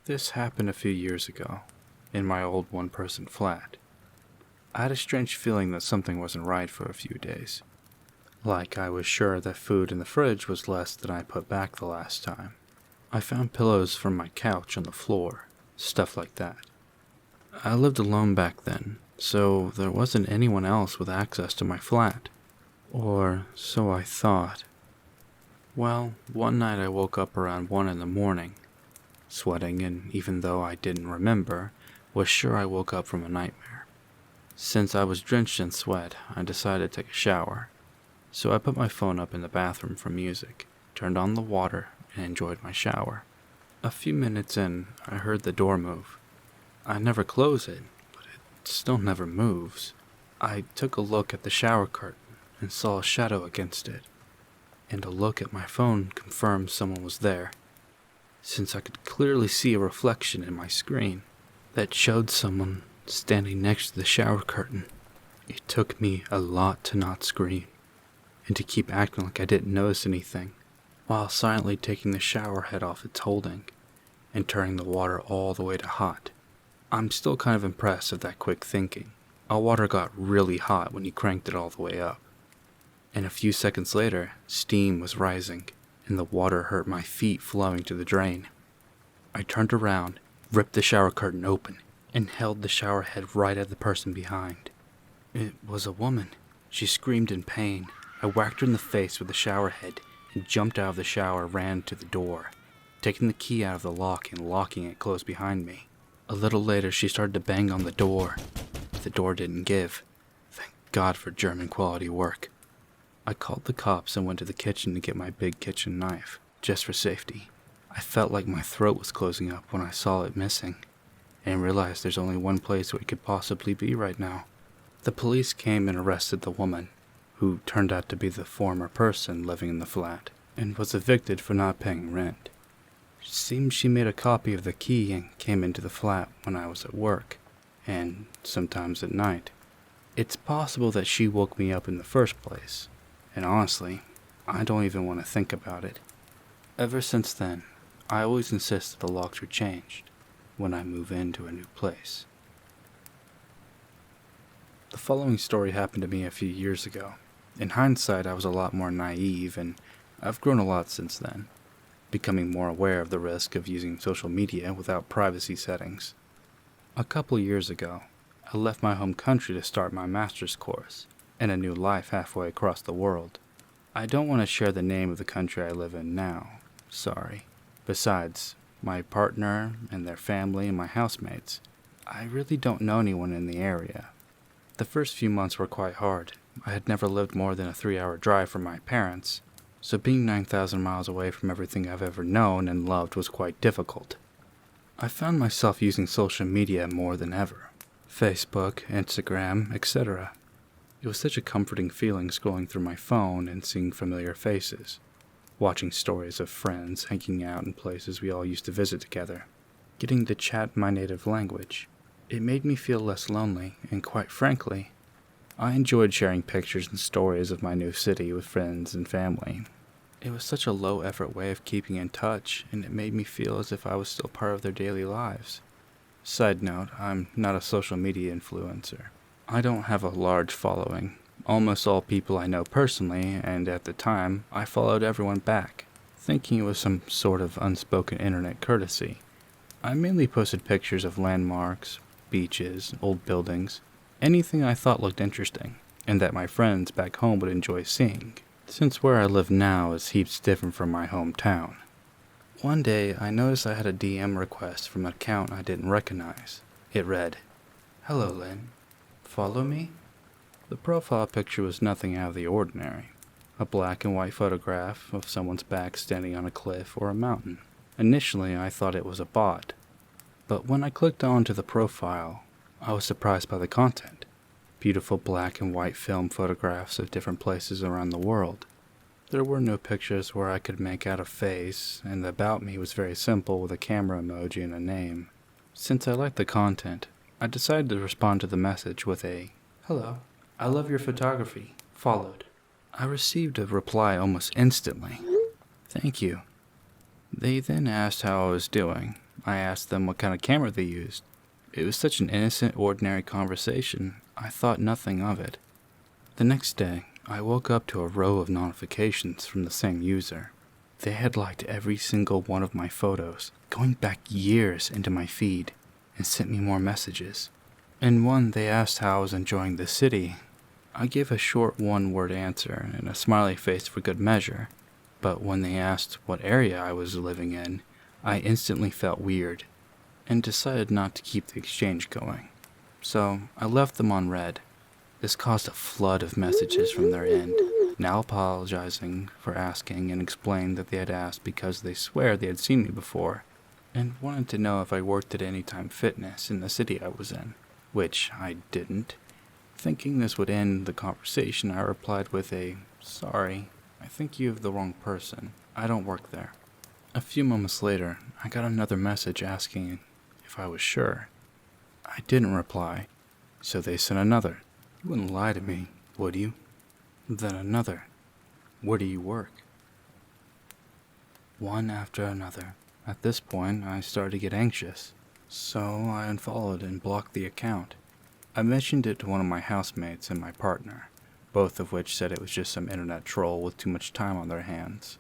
This happened a few years ago, in my old one-person flat. I had a strange feeling that something wasn't right for a few days. Like I was sure that food in the fridge was less than I put back the last time. I found pillows from my couch on the floor, stuff like that. I lived alone back then, so there wasn't anyone else with access to my flat. Or so I thought. Well, one night I woke up around 1 in the morning, sweating, and even though I didn't remember, was sure I woke up from a nightmare. Since I was drenched in sweat, I decided to take a shower. So I put my phone up in the bathroom for music, turned on the water, and enjoyed my shower. A few minutes in, I heard the door move. I never close it, but it still never moves. I took a look at the shower curtain and saw a shadow against it, and a look at my phone confirmed someone was there, since I could clearly see a reflection in my screen that showed someone standing next to the shower curtain. It took me a lot to not scream, and to keep acting like I didn't notice anything, while silently taking the shower head off its holding, and turning the water all the way to hot. I'm still kind of impressed at that quick thinking. Our water got really hot when you cranked it all the way up. And a few seconds later, steam was rising, and the water hurt my feet flowing to the drain. I turned around, ripped the shower curtain open, and held the shower head right at the person behind. It was a woman. She screamed in pain. I whacked her in the face with the shower head and jumped out of the shower and ran to the door, taking the key out of the lock and locking it closed behind me. A little later, she started to bang on the door. The door didn't give. Thank God for German quality work. I called the cops and went to the kitchen to get my big kitchen knife, just for safety. I felt like my throat was closing up when I saw it missing, and realized there's only one place where it could possibly be right now. The police came and arrested the woman, who turned out to be the former person living in the flat, and was evicted for not paying rent. It seems she made a copy of the key and came into the flat when I was at work, and sometimes at night. It's possible that she woke me up in the first place, and honestly, I don't even want to think about it. Ever since then, I always insist that the locks are changed when I move into a new place. The following story happened to me a few years ago. In hindsight, I was a lot more naive, and I've grown a lot since then, becoming more aware of the risk of using social media without privacy settings. A couple years ago, I left my home country to start my master's course and a new life halfway across the world. I don't want to share the name of the country I live in now, sorry. Besides, my partner and their family and my housemates, I really don't know anyone in the area. The first few months were quite hard. I had never lived more than a 3-hour drive from my parents, so being 9,000 miles away from everything I've ever known and loved was quite difficult. I found myself using social media more than ever. Facebook, Instagram, etc. It was such a comforting feeling scrolling through my phone and seeing familiar faces, watching stories of friends hanging out in places we all used to visit together, getting to chat my native language. It made me feel less lonely, and quite frankly, I enjoyed sharing pictures and stories of my new city with friends and family. It was such a low-effort way of keeping in touch, and it made me feel as if I was still part of their daily lives. Side note, I'm not a social media influencer. I don't have a large following. Almost all people I know personally, and at the time, I followed everyone back, thinking it was some sort of unspoken internet courtesy. I mainly posted pictures of landmarks, beaches, old buildings, anything I thought looked interesting, and that my friends back home would enjoy seeing, since where I live now is heaps different from my hometown. One day, I noticed I had a DM request from an account I didn't recognize. It read, "Hello, Lynn. Follow me?" The profile picture was nothing out of the ordinary. A black and white photograph of someone's back standing on a cliff or a mountain. Initially, I thought it was a bot, but when I clicked onto the profile, I was surprised by the content. Beautiful black and white film photographs of different places around the world. There were no pictures where I could make out a face, and the about me was very simple with a camera emoji and a name. Since I liked the content, I decided to respond to the message with a, "Hello, I love your photography, followed." I received a reply almost instantly. "Thank you." They then asked how I was doing, I asked them what kind of camera they used. It was such an innocent, ordinary conversation, I thought nothing of it. The next day, I woke up to a row of notifications from the same user. They had liked every single one of my photos, going back years into my feed, and sent me more messages. In one, they asked how I was enjoying the city. I gave a short one-word answer and a smiley face for good measure, but when they asked what area I was living in, I instantly felt weird, and decided not to keep the exchange going. So I left them on read. This caused a flood of messages from their end, now apologizing for asking and explained that they had asked because they swear they had seen me before, and wanted to know if I worked at Anytime Fitness in the city I was in, which I didn't. Thinking this would end the conversation, I replied with a, "Sorry, I think you have the wrong person. I don't work there." A few moments later, I got another message asking if I was sure. I didn't reply, so they sent another. "You wouldn't lie to me, would you?" Then another. "Where do you work?" One after another. At this point, I started to get anxious, so I unfollowed and blocked the account. I mentioned it to one of my housemates and my partner, both of which said it was just some internet troll with too much time on their hands.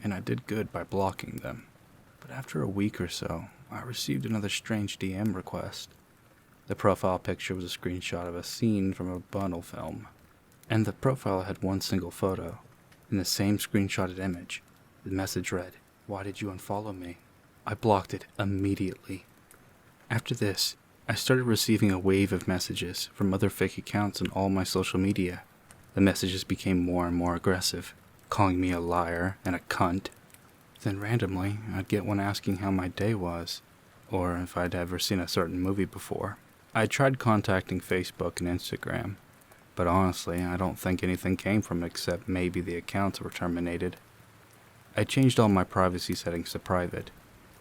And I did good by blocking them. But after a week or so, I received another strange DM request. The profile picture was a screenshot of a scene from a bundle film, and the profile had one single photo. In the same screenshotted image, the message read, "Why did you unfollow me?" I blocked it immediately. After this, I started receiving a wave of messages from other fake accounts on all my social media. The messages became more and more aggressive, calling me a liar and a cunt. Then randomly, I'd get one asking how my day was, or if I'd ever seen a certain movie before. I tried contacting Facebook and Instagram, but honestly, I don't think anything came from it except maybe the accounts were terminated. I changed all my privacy settings to private,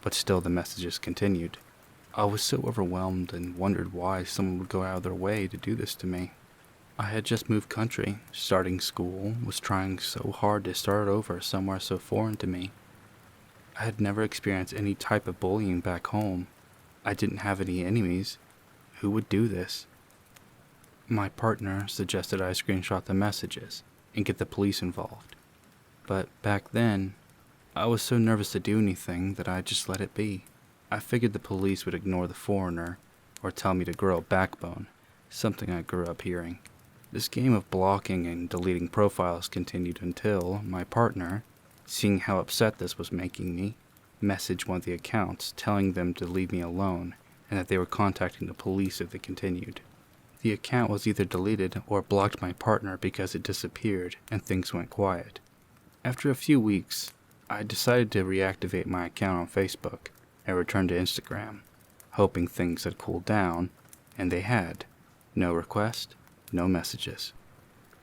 but still the messages continued. I was so overwhelmed and wondered why someone would go out of their way to do this to me. I had just moved country, starting school, was trying so hard to start over somewhere so foreign to me. I had never experienced any type of bullying back home. I didn't have any enemies. Who would do this? My partner suggested I screenshot the messages and get the police involved. But back then, I was so nervous to do anything that I just let it be. I figured the police would ignore the foreigner or tell me to grow a backbone, something I grew up hearing. This game of blocking and deleting profiles continued until my partner, seeing how upset this was making me, messaged one of the accounts telling them to leave me alone and that they were contacting the police if they continued. The account was either deleted or blocked my partner because it disappeared and things went quiet. After a few weeks, I decided to reactivate my account on Facebook and return to Instagram, hoping things had cooled down, and they had. No request, no messages.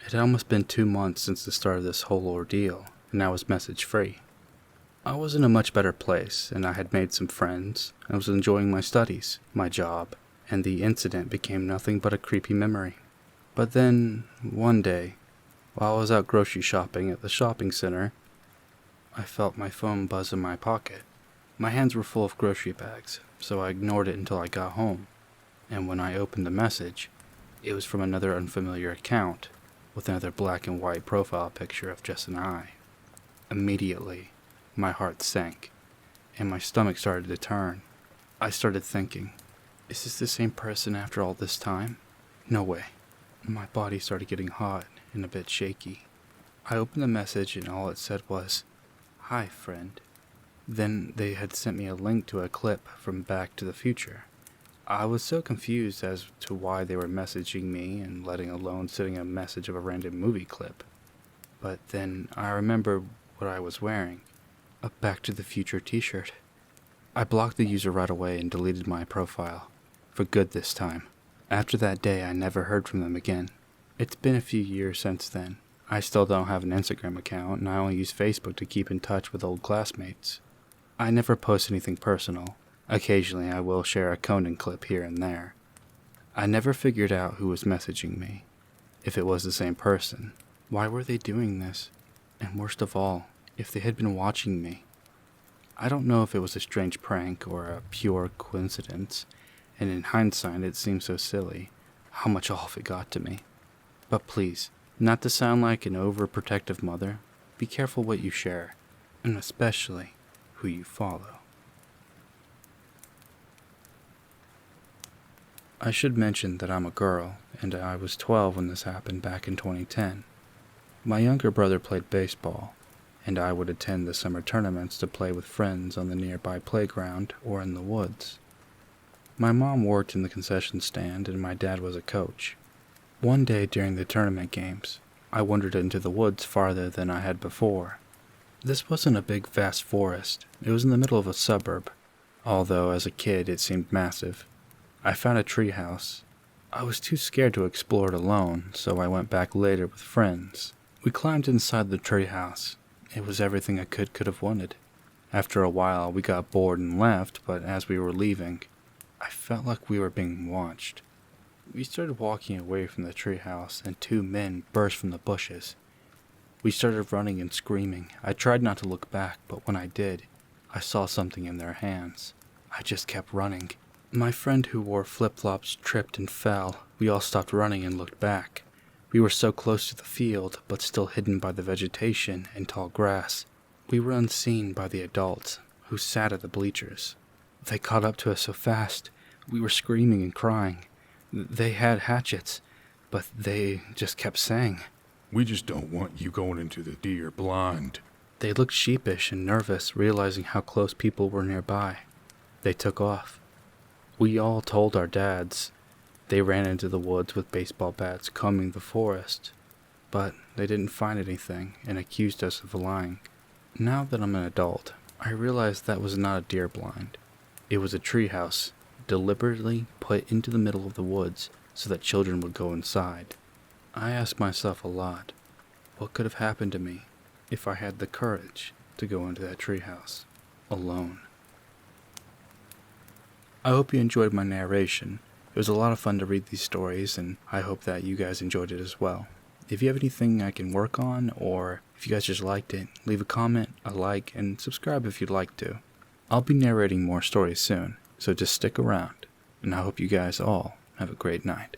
It had almost been 2 months since the start of this whole ordeal, and I was message free. I was in a much better place, and I had made some friends. I was enjoying my studies, my job, and the incident became nothing but a creepy memory. But then, one day, while I was out grocery shopping at the shopping center, I felt my phone buzz in my pocket. My hands were full of grocery bags, so I ignored it until I got home. And when I opened the message, it was from another unfamiliar account, with another black and white profile picture of just an eye. Immediately, my heart sank, and my stomach started to turn. I started thinking, is this the same person after all this time? No way. My body started getting hot and a bit shaky. I opened the message and all it said was, "Hi, friend." Then they had sent me a link to a clip from Back to the Future. I was so confused as to why they were messaging me and letting alone sending a message of a random movie clip. But then I remembered what I was wearing. A Back to the Future t-shirt. I blocked the user right away and deleted my profile. For good this time. After that day, I never heard from them again. It's been a few years since then. I still don't have an Instagram account, and I only use Facebook to keep in touch with old classmates. I never post anything personal. Occasionally, I will share a Conan clip here and there. I never figured out who was messaging me. If it was the same person, why were they doing this? And worst of all, if they had been watching me, I don't know if it was a strange prank or a pure coincidence, and in hindsight it seems so silly how much off it got to me. But please, not to sound like an overprotective mother, be careful what you share, and especially who you follow. I should mention that I'm a girl, and I was 12 when this happened back in 2010. My younger brother played baseball, and I would attend the summer tournaments to play with friends on the nearby playground or in the woods. My mom worked in the concession stand and my dad was a coach. One day during the tournament games, I wandered into the woods farther than I had before. This wasn't a big vast forest, it was in the middle of a suburb, although as a kid it seemed massive. I found a treehouse. I was too scared to explore it alone, so I went back later with friends. We climbed inside the treehouse. It was everything a kid could have wanted. After a while, we got bored and left, but as we were leaving, I felt like we were being watched. We started walking away from the treehouse, and two men burst from the bushes. We started running and screaming. I tried not to look back, but when I did, I saw something in their hands. I just kept running. My friend who wore flip-flops tripped and fell. We all stopped running and looked back. We were so close to the field, but still hidden by the vegetation and tall grass. We were unseen by the adults, who sat at the bleachers. They caught up to us so fast, we were screaming and crying. They had hatchets, but they just kept saying, "We just don't want you going into the deer blind." They looked sheepish and nervous, realizing how close people were nearby. They took off. We all told our dads. They ran into the woods with baseball bats combing the forest, but they didn't find anything and accused us of lying. Now that I'm an adult, I realize that was not a deer blind. It was a treehouse, deliberately put into the middle of the woods so that children would go inside. I ask myself a lot, what could have happened to me if I had the courage to go into that treehouse alone? I hope you enjoyed my narration. It was a lot of fun to read these stories, and I hope that you guys enjoyed it as well. If you have anything I can work on, or if you guys just liked it, leave a comment, a like, and subscribe if you'd like to. I'll be narrating more stories soon, so just stick around, and I hope you guys all have a great night.